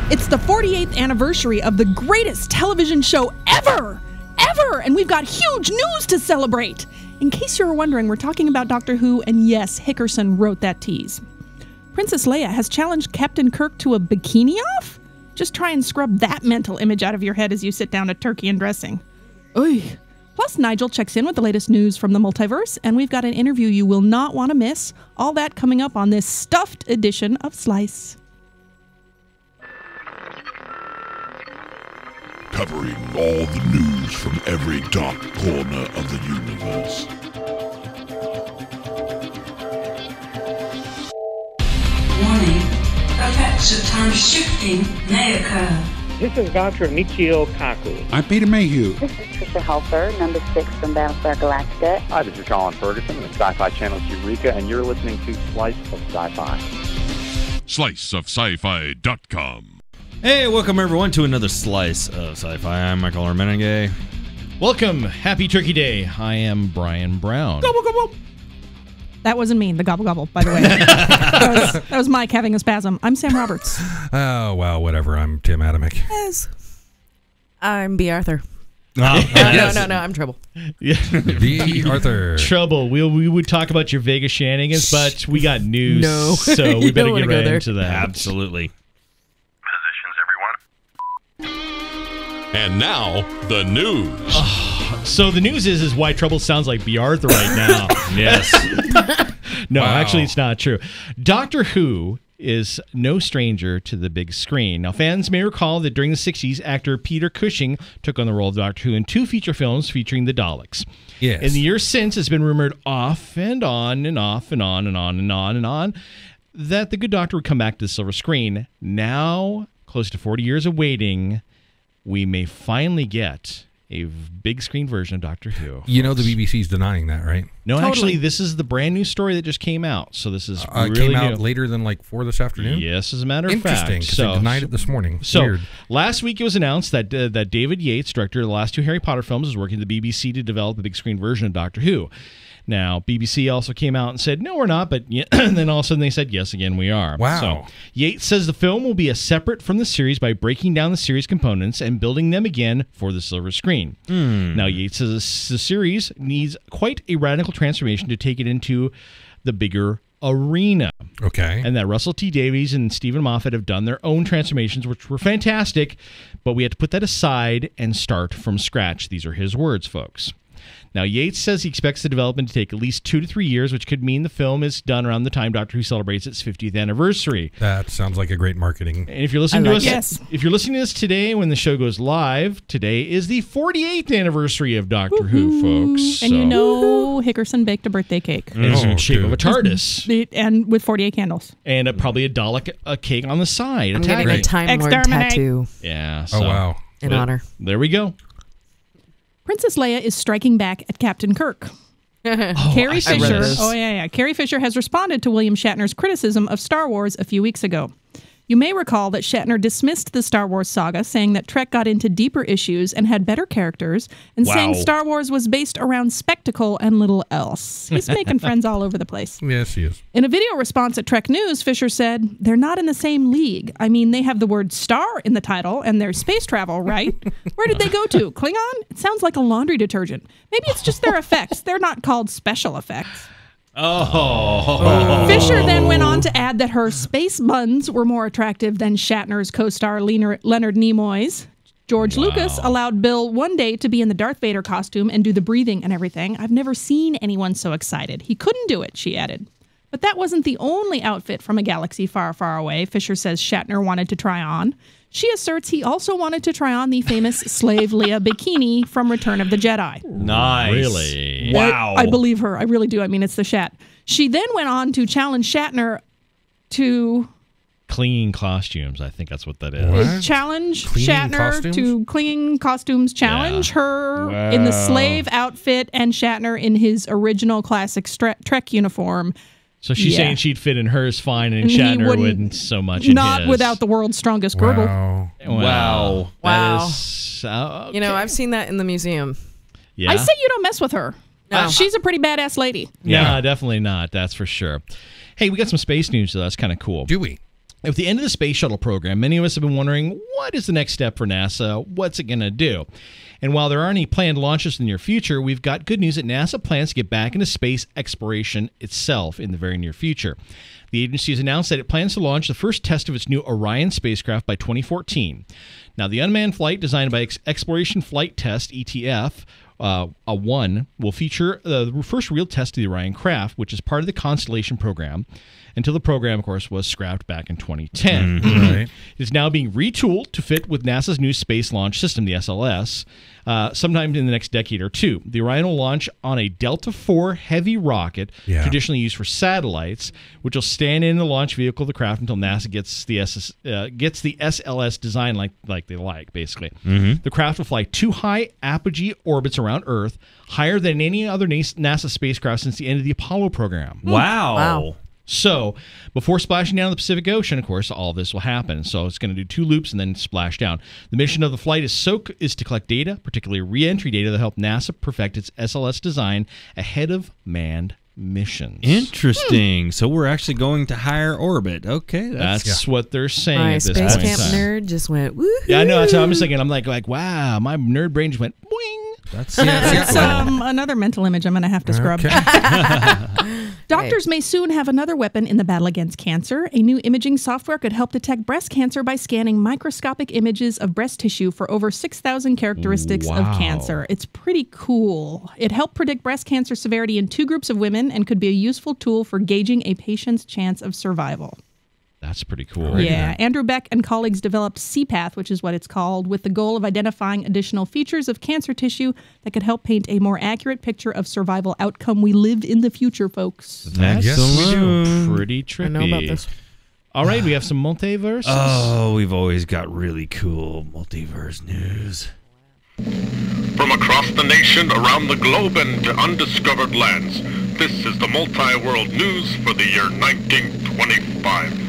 It's the 48th anniversary of the greatest television show ever! Ever! And we've got huge news to celebrate! In case you were wondering, we're talking about Doctor Who, and yes, Hickerson wrote that tease. Princess Leia has challenged Captain Kirk to a bikini off? Just try and scrub that mental image out of your head as you sit down to turkey and dressing. Oy. Plus, Nigel checks in with the latest news from the multiverse, and we've got an interview you will not want to miss. All that coming up on this stuffed edition of Slice. Covering all the news from every dark corner of the universe. Warning, effects of time shifting may occur. This is Dr. Michio Kaku. I'm Peter Mayhew. This is Tricia Helfer, number 6 from Battlestar Galactica. Hi, this is Colin Ferguson with Sci-Fi Channel's Eureka, and you're listening to Slice of Sci-Fi. SliceofSciFi.com. Hey, welcome everyone to another Slice of Sci-Fi. I'm Michael Armenegay. Welcome. Happy Turkey Day. I am Brian Brown. Gobble, gobble. That wasn't me, the gobble, gobble, by the way. that was Mike having a spasm. I'm Sam Roberts. Oh, well, whatever. I'm Tim Adamick. Yes. I'm B. Arthur. Yes. No, I'm Trouble. Yeah. B. Arthur. Trouble. We would talk about your Vegas shenanigans, but we got news. No. So we better don't get wanna go right there. into that. Absolutely. And now, the news. So the news is why Trouble sounds like B. Arthur right now. Yes. No, Wow. actually, it's not true. Doctor Who is no stranger to the big screen. Now, fans may recall that during the 60s, actor Peter Cushing took on the role of Doctor Who in 2 feature films featuring the Daleks. Yes. In the years since, it's been rumored off and on and off and on and on and on and on that the good doctor would come back to the silver screen. Now, close to 40 years of waiting, we may finally get a big screen version of Doctor Who. You know the BBC's denying that, right? No, Totally. actually, this is the brand new story that just came out. So this is It really came out new. later than like 4 this afternoon? Yes, as a matter of fact. Interesting, because they denied it this morning. So Weird. last week it was announced that that David Yates, director of the last 2 Harry Potter films, is working at the BBC to develop a big screen version of Doctor Who. Now, BBC also came out and said, no, we're not, but and then all of a sudden they said, yes, again, we are. Wow. So Yates says the film will be separate from the series by breaking down the series components and building them again for the silver screen. Now, Yates says the series needs quite a radical transformation to take it into the bigger arena. Okay. And that Russell T. Davies and Stephen Moffat have done their own transformations, which were fantastic, but we had to put that aside and start from scratch. These are his words, folks. Now, Yates says he expects the development to take at least 2 to 3 years, which could mean the film is done around the time Doctor Who celebrates its 50th anniversary. That sounds like a great marketing. And if you're listening to us, Yes. if you're listening to this today when the show goes live, today is the 48th anniversary of Doctor Who, folks. And you know Hickerson baked a birthday cake. It's in the shape of a dude. TARDIS. And with 48 candles. And probably a Dalek a cake on the side. I'm getting a Great. Time Lord Exterminate. tattoo Yeah. So, Oh, wow. in honor. There we go. Princess Leia is striking back at Captain Kirk. Carrie I read Fisher. this. Oh, yeah. Carrie Fisher has responded to William Shatner's criticism of Star Wars a few weeks ago. You may recall that Shatner dismissed the Star Wars saga, saying that Trek got into deeper issues and had better characters, and saying Star Wars was based around spectacle and little else. He's making friends all over the place. Yes, he is. In a video response at Trek News, Fisher said, "They're not in the same league. I mean, they have the word star in the title, and there's space travel, right? Where did they go to? Klingon? It sounds like a laundry detergent. Maybe it's just their effects. They're not called special effects." Fisher then went on to add that her space buns were more attractive than Shatner's co-star Leonard Nimoy's. George Lucas allowed Bill one day to be in the Darth Vader costume and do the breathing and everything. I've never seen anyone so excited. He couldn't do it, she added. But that wasn't the only outfit from a galaxy far, far away Fisher says Shatner wanted to try on. She asserts he also wanted to try on the famous slave Leia bikini from Return of the Jedi. Nice. Really? Wow. I believe her. I really do. I mean, it's the Shat. She then went on to challenge Shatner to Clinging costumes. I think that's what that is. What? challenge Cleaning Shatner costumes? to clinging costumes, challenge her in the slave outfit and Shatner in his original classic Trek uniform. So she's Yeah. saying she'd fit in hers fine, and And he Shatner wouldn't- wouldn't so much in Not his. without the world's strongest girdle. Wow. Wow. Wow. That is, okay. You know, I've seen that in the museum. Yeah. I say you don't mess with her. No. She's a pretty badass lady. Yeah, Yeah. definitely not. That's for sure. Hey, we got some space news, so that's kind of cool. Do we? At the end of the space shuttle program, many of us have been wondering, what is the next step for NASA? What's it going to do? And while there aren't any planned launches in the near future, we've got good news that NASA plans to get back into space exploration itself in the very near future. The agency has announced that it plans to launch the first test of its new Orion spacecraft by 2014. Now, the unmanned flight designed by Exploration Flight Test, ETF, A1, will feature the first real test of the Orion craft, which is part of the Constellation program, until the program, of course, was scrapped back in 2010. Right. It is now being retooled to fit with NASA's new Space Launch System, the SLS, sometime in the next decade or two. The Orion will launch on a Delta IV heavy rocket, traditionally used for satellites, which will stand in the launch vehicle of the craft until NASA gets the SLS design like they like, basically. The craft will fly 2 high apogee orbits around Earth, higher than any other NASA spacecraft since the end of the Apollo program. Wow. So, before splashing down the Pacific Ocean, of course, all this will happen. So, it's going to do 2 loops and then splash down. The mission of the flight is to collect data, particularly re-entry data, that help NASA perfect its SLS design ahead of manned missions. Interesting. So, we're actually going to higher orbit. Okay. That's what they're saying My at this space point. camp nerd just went, woo. Yeah, I know. That's what I'm just thinking. I'm like, wow, my nerd brain just went, boing. That's Another mental image I'm going to have to scrub. Doctors may soon have another weapon in the battle against cancer. A new imaging software could help detect breast cancer by scanning microscopic images of breast tissue for over 6,000 characteristics of cancer. It's pretty cool. It helped predict breast cancer severity in 2 groups of women and could be a useful tool for gauging a patient's chance of survival. That's pretty cool. Yeah. Andrew Beck and colleagues developed CPath, which is what it's called, with the goal of identifying additional features of cancer tissue that could help paint a more accurate picture of survival outcome. We live in the future, folks. Yes, we do. Pretty trippy. I know about this. All right, we have some multiverses. Oh, we've always got really cool multiverse news. From across the nation, around the globe, and to undiscovered lands, this is the multi-world news for the year 1925.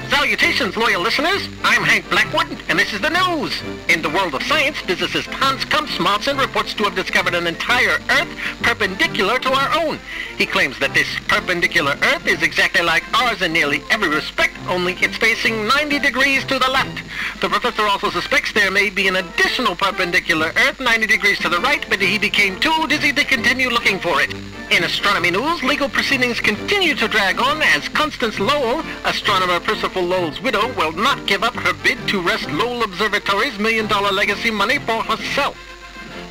Salutations, loyal listeners. I'm Hank Blackwood, and this is the news. In the world of science, physicist Hans Kampsmalzen reports to have discovered an entire Earth perpendicular to our own. He claims that this perpendicular Earth is exactly like ours in nearly every respect, only it's facing 90 degrees to the left. The professor also suspects there may be an additional perpendicular Earth 90 degrees to the right, but he became too dizzy to continue looking for it. In astronomy news, legal proceedings continue to drag on as Constance Lowell, astronomer Percival Lowell's widow, will not give up her bid to wrest Lowell Observatory's $1 million legacy money for herself.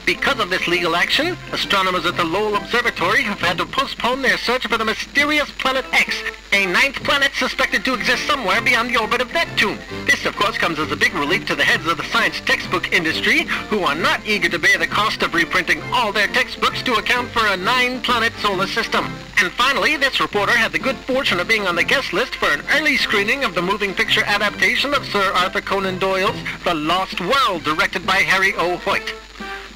Because of this legal action, astronomers at the Lowell Observatory have had to postpone their search for the mysterious planet X, a 9th planet suspected to exist somewhere beyond the orbit of Neptune. This, of course, comes as a big relief to the heads of the science textbook industry, who are not eager to bear the cost of reprinting all their textbooks to account for a 9-planet solar system. And finally, this reporter had the good fortune of being on the guest list for an early screening of the moving picture adaptation of Sir Arthur Conan Doyle's The Lost World, directed by Harry O. Hoyt.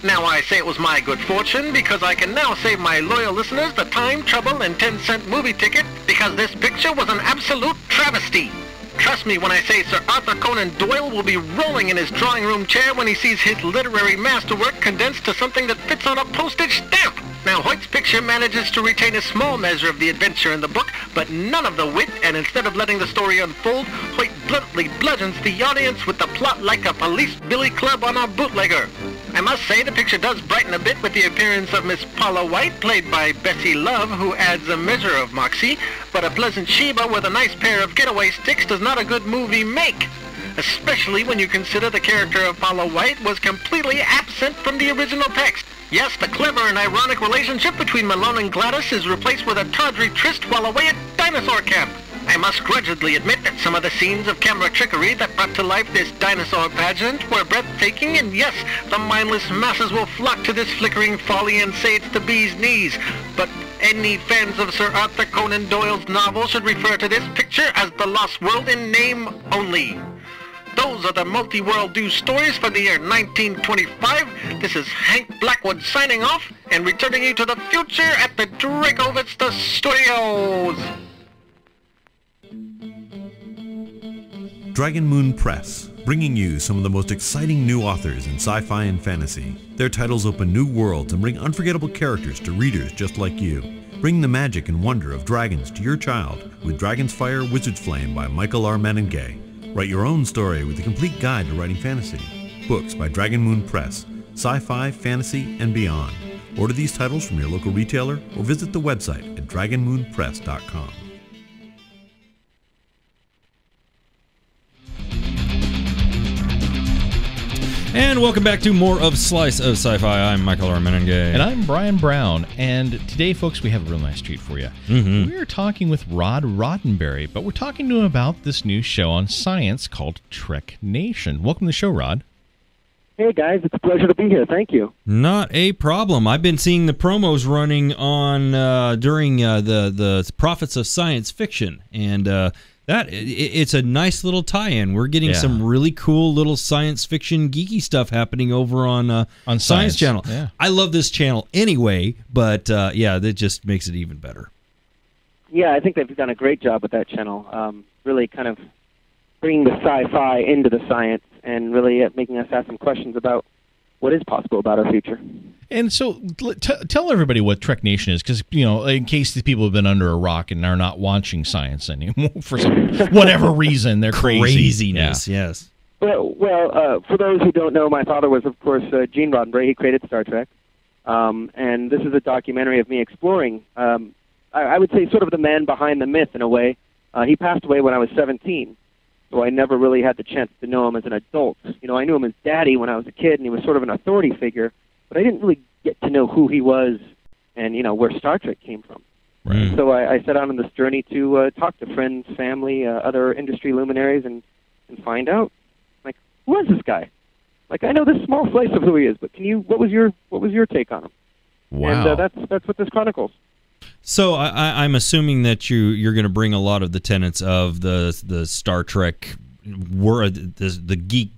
Now, I say it was my good fortune because I can now save my loyal listeners the time, trouble, and 10-cent movie ticket because this picture was an absolute travesty. Trust me when I say Sir Arthur Conan Doyle will be rolling in his drawing room chair when he sees his literary masterwork condensed to something that fits on a postage stamp. Now, Hoyt's picture manages to retain a small measure of the adventure in the book, but none of the wit, and instead of letting the story unfold, Hoyt bluntly bludgeons the audience with the plot like a police billy club on a bootlegger. I must say the picture does brighten a bit with the appearance of Miss Paula White, played by Bessie Love, who adds a measure of moxie, but a pleasant Sheba with a nice pair of getaway sticks does not a good movie make. Especially when you consider the character of Paula White was completely absent from the original text. Yes, the clever and ironic relationship between Malone and Gladys is replaced with a tawdry tryst while away at dinosaur camp. I must grudgingly admit that some of the scenes of camera trickery that brought to life this dinosaur pageant were breathtaking, and yes, the mindless masses will flock to this flickering folly and say it's the bee's knees. But any fans of Sir Arthur Conan Doyle's novel should refer to this picture as The Lost World in name only. Those are the multi-world news stories for the year 1925. This is Hank Blackwood signing off and returning you to the future at the Draco Vista Studios. Dragon Moon Press, bringing you some of the most exciting new authors in sci-fi and fantasy. Their titles open new worlds and bring unforgettable characters to readers just like you. Bring the magic and wonder of dragons to your child with Dragon's Fire, Wizard's Flame by Michael R. Menengay. Write your own story with a complete guide to writing fantasy. Books by Dragon Moon Press, sci-fi, fantasy, and beyond. Order these titles from your local retailer or visit the website at dragonmoonpress.com. And welcome back to more of Slice of Sci-Fi. I'm Michael R. Menengay. And I'm Brian Brown. And today, folks, we have a real nice treat for you. Mm-hmm. We're talking with Rod Roddenberry, but we're talking to him about this new show on science called Trek Nation. Welcome to the show, Rod. Hey, guys. It's a pleasure to be here. Thank you. Not a problem. I've been seeing the promos running on during the Prophets of Science Fiction, and it's a nice little tie-in. We're getting some really cool little science fiction geeky stuff happening over on Science Channel. Yeah. I love this channel anyway, but that just makes it even better. Yeah, I think they've done a great job with that channel. Really kind of bringing the sci-fi into the science and really making us ask some questions about what is possible about our future. And so tell everybody what Trek Nation is, because, in case these people have been under a rock and are not watching science anymore for whatever reason, they're crazy. Craziness, yes. Well, for those who don't know, my father was, of course, Gene Roddenberry. He created Star Trek. And this is a documentary of me exploring, I would say, sort of the man behind the myth in a way. He passed away when I was 17. So I never really had the chance to know him as an adult. I knew him as Daddy when I was a kid, and he was sort of an authority figure, but I didn't really get to know who he was and, where Star Trek came from. Right. So I set out on this journey to talk to friends, family, other industry luminaries, and find out, like, who is this guy? Like, I know this small slice of who he is, but what was your take on him? Wow. And that's what this chronicles. So I'm assuming that you're going to bring a lot of the tenets of the Star Trek world, the geek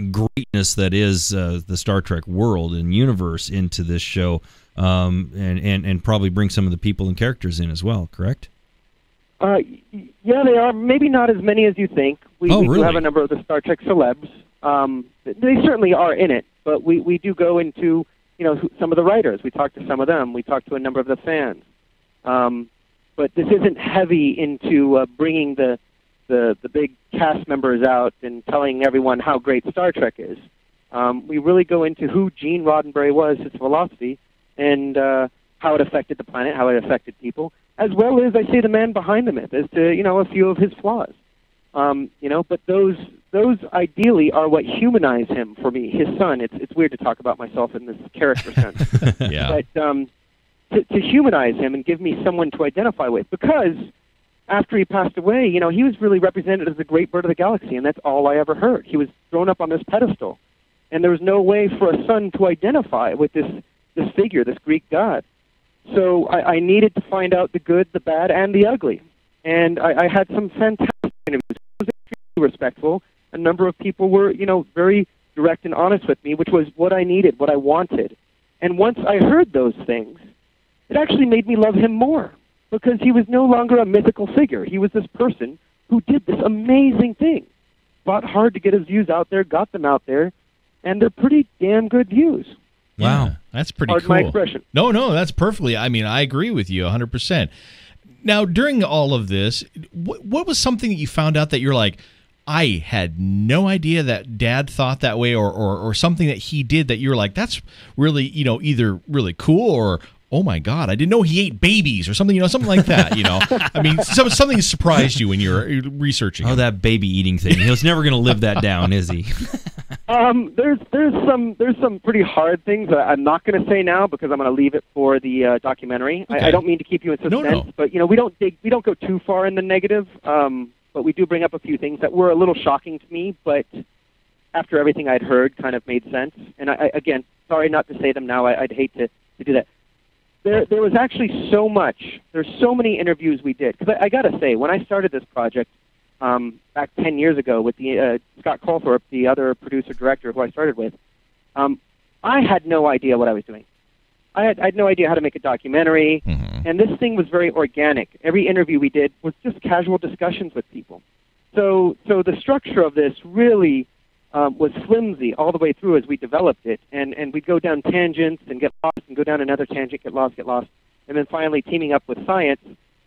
greatness that is the Star Trek world and universe into this show, and probably bring some of the people and characters in as well. Correct? Yeah, they are. Maybe not as many as you think. We really? do have a number of the Star Trek celebs. They certainly are in it, but we do go into some of the writers. We talk to some of them. We talk to a number of the fans. But this isn't heavy into bringing the big cast members out and telling everyone how great Star Trek is. We really go into who Gene Roddenberry was, his philosophy, and how it affected the planet, how it affected people, as well as, I say, the man behind the myth, as to, a few of his flaws. But those ideally are what humanize him for me, his son. It's weird to talk about myself in this character sense. Yeah. But to humanize him and give me someone to identify with, because after he passed away, he was really represented as the great bird of the galaxy, and that's all I ever heard. He was thrown up on this pedestal, and there was no way for a son to identify with this figure, this Greek god. So I needed to find out the good, the bad, and the ugly. And I had some fantastic interviews. I was extremely respectful. A number of people were, very direct and honest with me, which was what I needed, what I wanted. And once I heard those things, it actually made me love him more, because he was no longer a mythical figure. He was this person who did this amazing thing, fought hard to get his views out there, got them out there, and they're pretty damn good views. Wow, that's pretty Pardon cool. my expression. No, that's perfectly. I mean, I agree with you 100%. Now, during all of this, what was something that you found out that you're like, I had no idea that Dad thought that way, or something that he did that you're like, that's really, either really cool or, oh my God, I didn't know he ate babies or something, something like that, I mean, something surprised you when you're researching. Oh, that baby eating thing. He's never going to live that down, is he? There's some pretty hard things that I'm not going to say now, because I'm going to leave it for the documentary. Okay. I don't mean to keep you in suspense, No. but we don't go too far in the negative. But we do bring up a few things that were a little shocking to me, but after everything I'd heard, kind of made sense. And again, sorry not to say them now. I'd hate to do that. There was actually so much. There's so many interviews we did. Because I got to say, when I started this project back 10 years ago with the Scott Calthorpe, the other producer-director who I started with, I had no idea what I was doing. I had no idea how to make a documentary, and this thing was very organic. Every interview we did was just casual discussions with people. So the structure of this really was flimsy all the way through as we developed it, and we'd go down tangents and get lost and go down another tangent, get lost. And then finally, teaming up with science,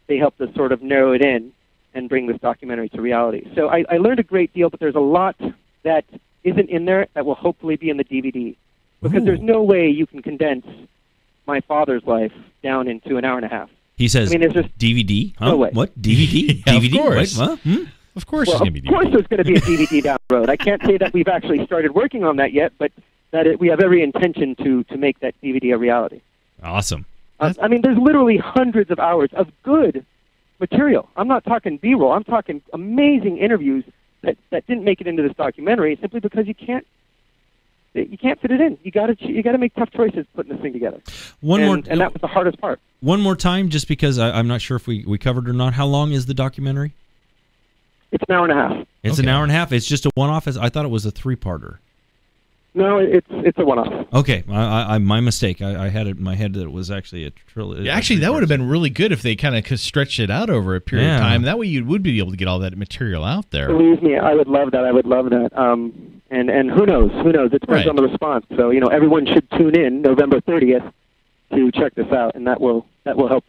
they helped us sort of narrow it in and bring this documentary to reality. So I learned a great deal, but there's a lot that isn't in there that will hopefully be in the DVD. Because there's no way you can condense my father's life down into an hour and a half. He says, I mean, there's just DVD? Huh? no way. What? DVD? Yeah, DVD? of course. Wait, what? Of course Well, there's going to be of course there's going to be a DVD down the road. I can't say that we've actually started working on that yet, but we have every intention to make that DVD a reality. Awesome. I mean, there's literally hundreds of hours of good material. I'm not talking B-roll. I'm talking amazing interviews that didn't make it into this documentary simply because you can't fit it in. You got to make tough choices putting this thing together. And that was the hardest part. One more time, just because I'm not sure if we covered it or not. How long is the documentary? It's an hour and a half. It's an hour and a half. It's just a one-off. I thought it was a three-parter. No, it's a one-off. Okay, my mistake. I had it in my head that it was actually a trilogy. Yeah, actually, that would have been really good if they kind of stretched it out over a period of time. That way you would be able to get all that material out there. Believe me, I would love that. And who knows? It depends on the response. So, everyone should tune in November 30th to check this out, and that will help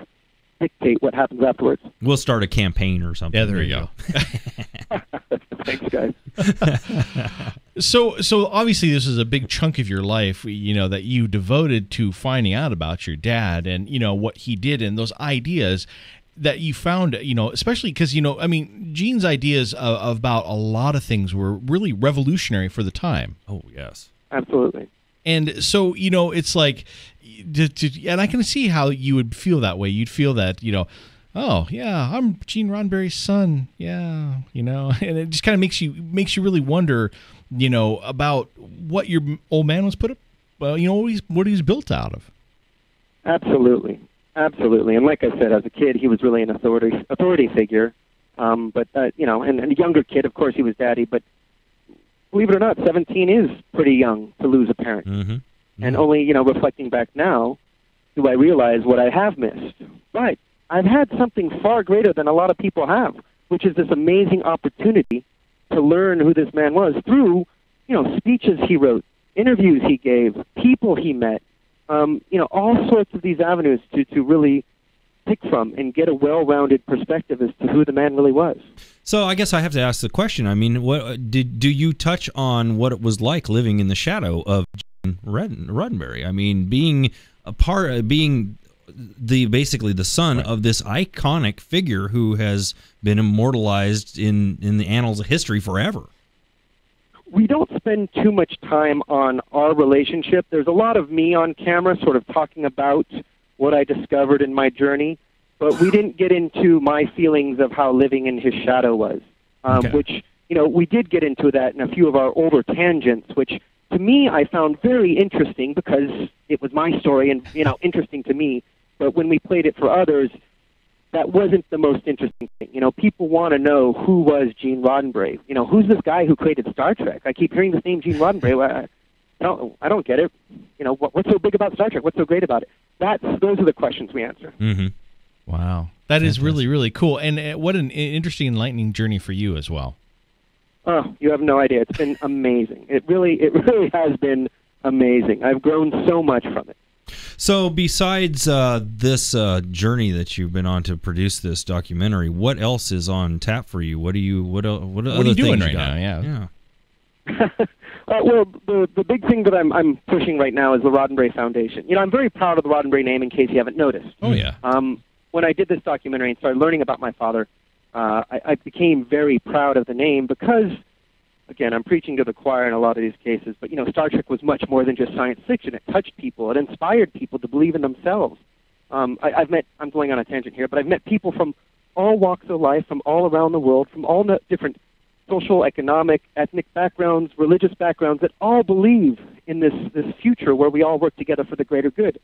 dictate what happens afterwards. We'll start a campaign or something. Yeah, there you go. Thanks, guys. So obviously this is a big chunk of your life, that you devoted to finding out about your dad and, what he did and those ideas that you found, especially because, Gene's ideas about a lot of things were really revolutionary for the time. Oh, yes. Absolutely. And so, it's like, and I can see how you would feel that way. You'd feel that, oh yeah, I'm Gene Roddenberry's son. Yeah, and it just kind of makes you really wonder, about what your old man was put up. Well, what he's built out of. Absolutely. And like I said, as a kid, he was really an authority figure. But and a younger kid, of course, he was daddy. But believe it or not, 17 is pretty young to lose a parent. Mm-hmm. And only, reflecting back now, do I realize what I have missed. But I've had something far greater than a lot of people have, which is this amazing opportunity to learn who this man was through, speeches he wrote, interviews he gave, people he met, all sorts of these avenues to really pick from and get a well-rounded perspective as to who the man really was. So I guess I have to ask the question. I mean, do you touch on what it was like living in the shadow of Gene Roddenberry? I mean, being basically the son of this iconic figure who has been immortalized in the annals of history forever. We don't spend too much time on our relationship. There's a lot of me on camera sort of talking about what I discovered in my journey, but we didn't get into my feelings of how living in his shadow was, which, we did get into that in a few of our older tangents, which to me I found very interesting because it was my story and, interesting to me. But when we played it for others, that wasn't the most interesting thing. People want to know who was Gene Roddenberry. Who's this guy who created Star Trek? I keep hearing the name Gene Roddenberry. I don't get it. What's so big about Star Trek? What's so great about it? Those are the questions we answer. Mm-hmm. Wow. That is really, really cool. And what an interesting, enlightening journey for you as well. Oh, you have no idea. It's been amazing. It really has been amazing. I've grown so much from it. So besides this journey that you've been on to produce this documentary, what else is on tap for you? What are you doing right now? Yeah. Well, the big thing that I'm pushing right now is the Roddenberry Foundation. I'm very proud of the Roddenberry name, in case you haven't noticed. Oh, yeah. When I did this documentary and started learning about my father, I became very proud of the name because, again, I'm preaching to the choir in a lot of these cases, but, Star Trek was much more than just science fiction. It touched people. It inspired people to believe in themselves. I'm going on a tangent here, but I've met people from all walks of life, from all around the world, from all different social, economic, ethnic backgrounds, religious backgrounds that all believe in this future where we all work together for the greater good.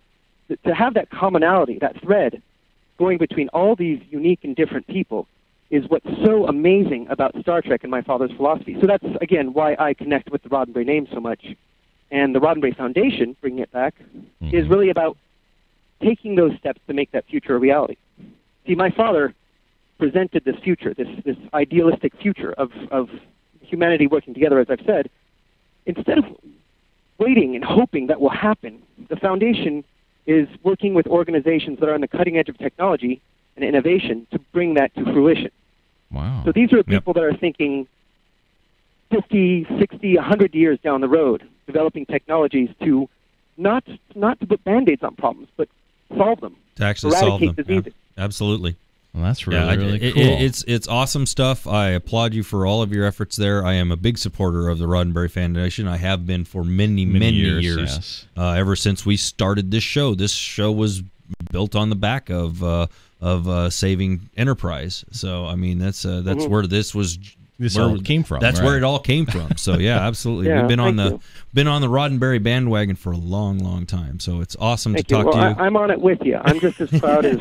To have that commonality, that thread going between all these unique and different people is what's so amazing about Star Trek and my father's philosophy. So that's, again, why I connect with the Roddenberry name so much. And the Roddenberry Foundation, bringing it back, is really about taking those steps to make that future a reality. See, my father presented this future, this idealistic future of humanity working together, as I've said. Instead of waiting and hoping that will happen, the Foundation is working with organizations that are on the cutting edge of technology and innovation to bring that to fruition. Wow. So these are people that are thinking 50, 60, 100 years down the road, developing technologies to not to put Band-Aids on problems, but solve them. To actually solve them. Diseases. Yeah, absolutely. Well, that's really cool. It's awesome stuff. I applaud you for all of your efforts there. I am a big supporter of the Roddenberry Foundation. I have been for many years. Yes. Ever since we started this show. This show was built on the back of saving Enterprise. So I mean that's where this was. This all came from. That's where it all came from. So yeah, absolutely. Yeah, We've been on you. the Roddenberry bandwagon for a long time. So it's awesome to talk to you. I'm on it with you. I'm just as proud as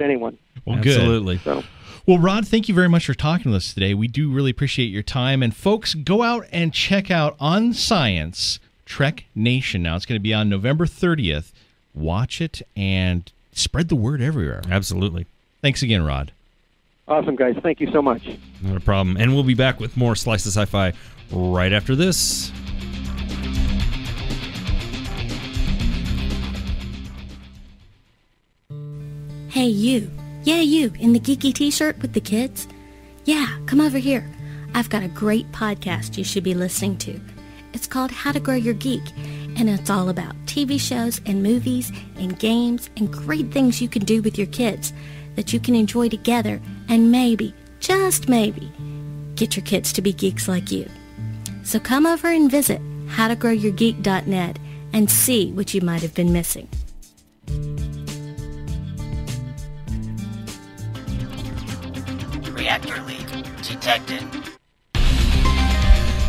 anyone. Well, absolutely. Good. So. Well, Rod, thank you very much for talking to us today. We do really appreciate your time. And folks, go out and check out On Science Trek Nation. Now it's going to be on November 30th. Watch it and spread the word everywhere. Absolutely. Thanks again, Rod. Awesome, guys. Thank you so much. Not a problem. And we'll be back with more Slice of Sci-Fi right after this. Hey, you. Yeah, you, in the geeky t-shirt with the kids? Yeah, come over here. I've got a great podcast you should be listening to. It's called How to Grow Your Geek, and it's all about TV shows and movies and games and great things you can do with your kids that you can enjoy together and maybe, just maybe, get your kids to be geeks like you. So come over and visit howtogrowyourgeek.net and see what you might have been missing. Reactor leak detected.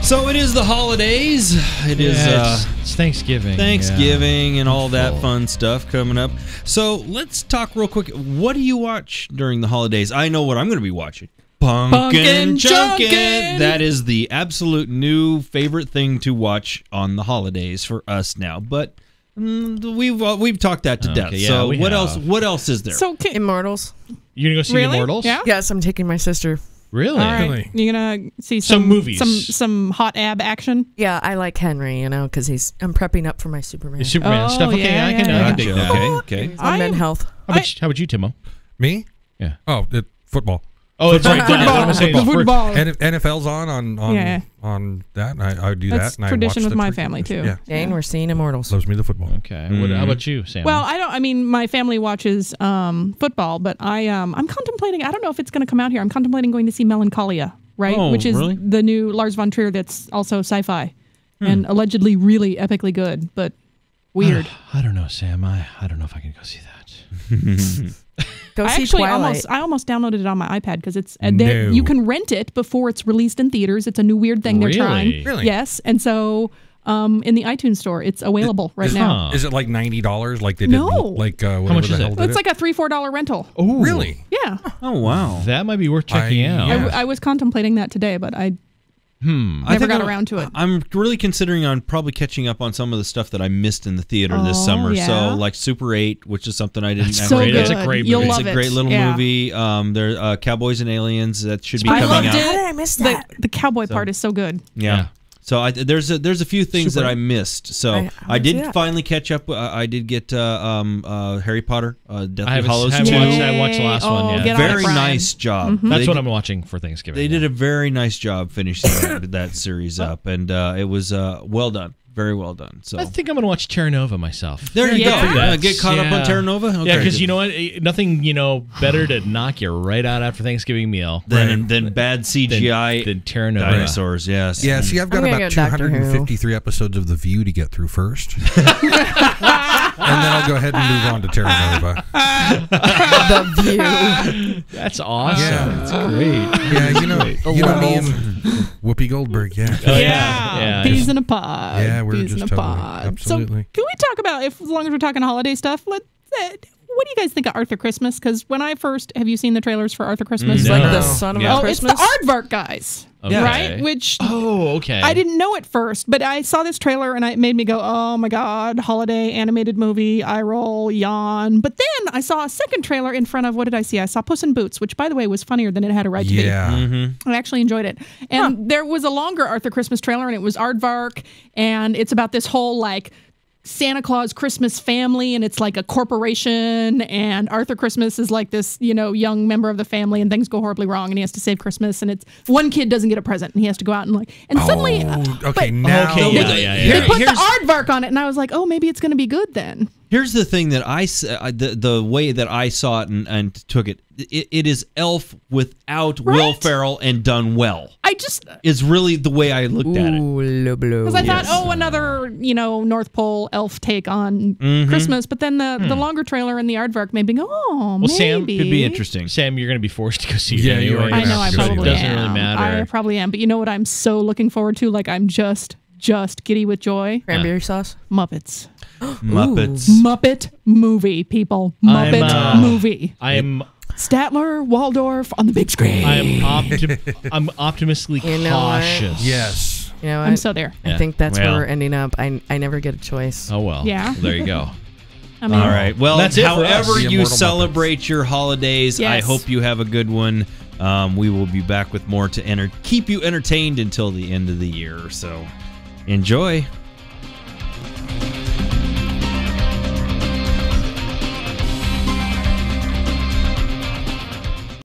So it is the holidays. It's Thanksgiving. Thanksgiving and all that fun stuff coming up. So let's talk real quick. What do you watch during the holidays? I know what I'm going to be watching. Pumpkin Junkin'. That is the absolute new favorite thing to watch on the holidays for us now. But we've talked that to death. Yeah, so what else is there? So Immortals. You're going to go see Immortals? Yeah? Yes, I'm taking my sister. Really? All right. You're gonna see some movies, some hot ab action. Yeah, I like Henry, because I'm prepping up for my Superman. The Superman stuff. Okay, I can dig that. Okay. I'm in health. How about you, Timo? Me? Yeah. Oh, football. Oh, it's right. Football. NFL's on that. And I do That's that. And tradition I watch with my family too. Yeah. Dane, we're seeing Immortals. Loves me the football. Okay. How about you, Sam? Well, my family watches football, but I'm contemplating. I don't know if it's going to come out here. I'm contemplating going to see Melancholia, right? Oh, which is really? the new Lars von Trier that's also sci-fi and allegedly really epically good, but weird. I don't know, Sam. I don't know if I can go see that. Go see Twilight. I almost downloaded it on my iPad because it's you can rent it before it's released in theaters. It's a new weird thing they're trying. Really? Yes, and so in the iTunes store, it's available right now. Is it like $90? Like they did? No. Like How much is it? It's like a $3-4 rental. Oh, really? Yeah. Oh, wow. That might be worth checking out. Yeah. I was contemplating that today, but I never got around to it. I'm really considering on probably catching up on some of the stuff that I missed in the theater this summer. Yeah. So like Super 8, which is something I didn't. So good. That's a great movie. You'll It's love a great little movie. There, Cowboys and Aliens that should be I coming loved out. it. How did I miss that? The cowboy part is so good. Yeah. So there's a few things Super. that I missed. So I did finally catch up. I did get Harry Potter, Deathly Hallows 2. I watched the last one. Yeah. Get on it, Very Brian. nice job. That's what I'm watching for Thanksgiving. They did a very nice job finishing that series up, and it was well done. Very well done. So I think I'm going to watch Terra Nova myself. There you go. Yeah. Get caught up on Terra Nova? Okay. Yeah, because you know what? Nothing better to knock you right out after Thanksgiving meal than bad CGI than Terra Nova. dinosaurs. Yes. Yeah, see, I've got I'm gonna about go Doctor 253 episodes of The View to get through first. And then I'll go ahead and move on to Terra Nova. The View. That's awesome. Yeah. That's great. Yeah, you know me and Whoopi Goldberg, yeah. Yeah. Peas in a pod. Yeah, we're Peas just in a totally, pod. absolutely. So can we talk about, as long as we're talking holiday stuff, what do you guys think of Arthur Christmas? Because when I first, have you seen the trailers for Arthur Christmas? He's like the son of Oh, Christmas. it's the Aardvark guys, Okay. right? Which okay. I didn't know at first, but I saw this trailer and it made me go, "Oh my god, holiday animated movie!" Eye roll, yawn. But then I saw a second trailer in front of what did I see? I saw Puss in Boots, which by the way was funnier than it had a right to be. Yeah. I actually enjoyed it. And there was a longer Arthur Christmas trailer, and it was Aardvark, and it's about this whole like Santa Claus Christmas family, and it's like a corporation, and Arthur Christmas is like this, young member of the family, and things go horribly wrong, and he has to save Christmas, and it's one kid doesn't get a present, and he has to go out and suddenly, now they put the aardvark on it, and I was like, oh, maybe it's going to be good then. Here's the thing that the way that I saw it and took it. It is Elf without Will Ferrell and done well. Is really the way I looked at it. Because I thought, another North Pole elf take on Christmas, but then the longer trailer and the aardvark made me go, maybe. Sam, could be interesting. Sam, you're going to be forced to go see it. Yeah, anyway. I know, I probably am. It doesn't really matter. I probably am, but you know what I'm so looking forward to? Like I'm just giddy with joy. Cranberry sauce? Muppets. Muppets. Muppet movie, people. Muppet movie. I'm Statler, Waldorf on the big screen. I'm optimistically cautious. Yes. You know what? I'm so there. I think that's where we're ending up. I never get a choice. Oh, well. Yeah. There you go. All right. Well, that's it for us. however The you Immortal celebrate your holidays, Yes. I hope you have a good one. We will be back with more to keep you entertained until the end of the year. So enjoy.